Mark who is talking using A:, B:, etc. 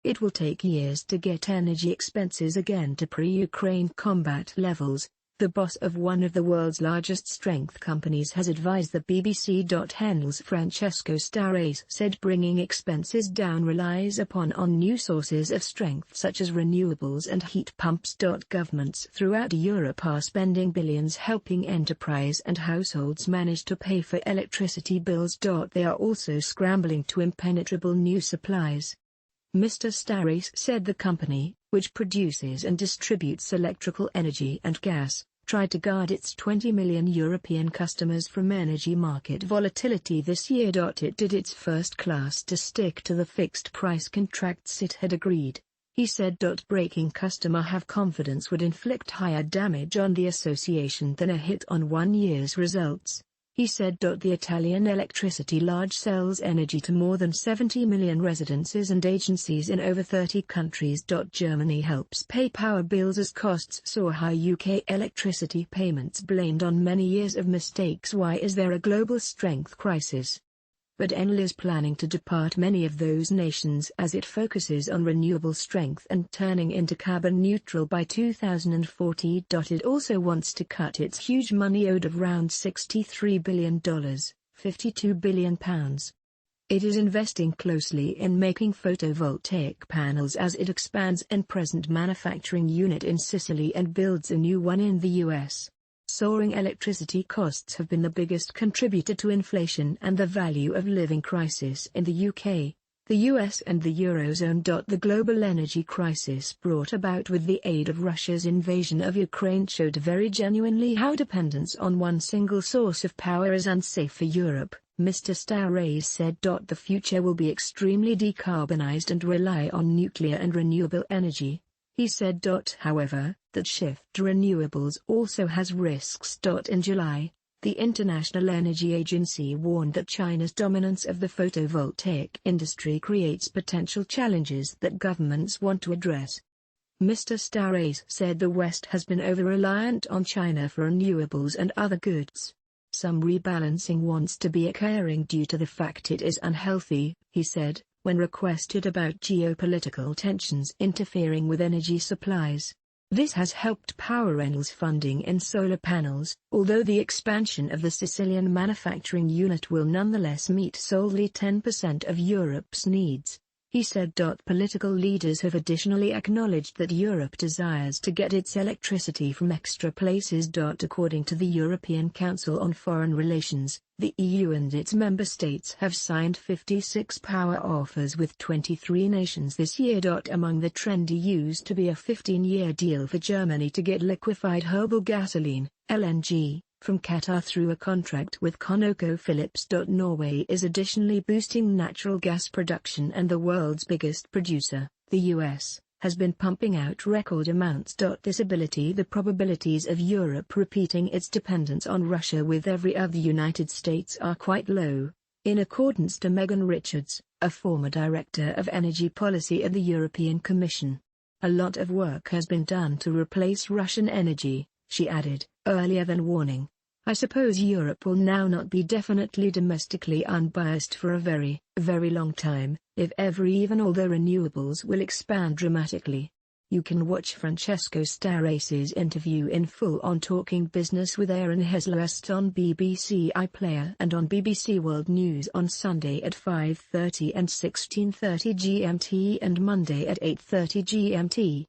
A: It will take years to get energy expenses again to pre-Ukraine combat levels, the boss of one of the world's largest strength companies has advised the BBC. Henl's Francesco Starese said bringing expenses down relies upon new sources of strength such as renewables and heat pumps. Governments throughout Europe are spending billions helping enterprise and households manage to pay for electricity bills. They are also scrambling to impenetrable new supplies. Mr. Starese said the company, which produces and distributes electrical energy and gas, tried to guard its 20 million European customers from energy market volatility this year. It did its first class to stick to the fixed price contracts it had agreed. He said. Breaking customer have confidence would inflict higher damage on the association than a hit on 1 year's results. He said. The Italian electricity large sells energy to more than 70 million residences and agencies in over 30 countries. Germany helps pay power bills as costs soar high. UK electricity payments blamed on many years of mistakes. Why is there a global strength crisis? But Enel is planning to depart many of those nations as it focuses on renewable strength and turning into carbon neutral by 2040. It also wants to cut its huge money owed of around $63 billion, £52 billion. It is investing closely in making photovoltaic panels as it expands an present manufacturing unit in Sicily and builds a new one in the US. Soaring electricity costs have been the biggest contributor to inflation and the value of living crisis in the UK, the US and the Eurozone. The global energy crisis brought about with the aid of Russia's invasion of Ukraine showed very genuinely how dependence on one single source of power is unsafe for Europe, Mr. Starese said. The future will be extremely decarbonized and rely on nuclear and renewable energy. He said. However, that shift to renewables also has risks. In July, the International Energy Agency warned that China's dominance of the photovoltaic industry creates potential challenges that governments want to address. Mr. Starese said the West has been over-reliant on China for renewables and other goods. Some rebalancing wants to be occurring due to the fact it is unhealthy, he said, when requested about geopolitical tensions interfering with energy supplies. This has helped power Enel's funding in solar panels, although the expansion of the Sicilian manufacturing unit will nonetheless meet solely 10% of Europe's needs. He said. Political leaders have additionally acknowledged that Europe desires to get its electricity from extra places. According to the European Council on Foreign Relations, the EU and its member states have signed 56 power offers with 23 nations this year. Among the trendy used to be a 15-year deal for Germany to get liquefied herbal gasoline, LNG, from Qatar through a contract with ConocoPhillips. Norway is additionally boosting natural gas production, and the world's biggest producer, the US, has been pumping out record amounts. This ability the probabilities of Europe repeating its dependence on Russia with every other United States are quite low, in accordance to Megan Richards, a former director of energy policy at the European Commission. A lot of work has been done to replace Russian energy, she added, earlier than warning. I suppose Europe will now not be definitely domestically unbiased for a very, very long time, if ever, even although renewables will expand dramatically. You can watch Francesco Starese's interview in full on Talking Business with Aaron Hesselhurst on BBC iPlayer and on BBC World News on Sunday at 5:30 and 16:30 GMT and Monday at 8:30 GMT.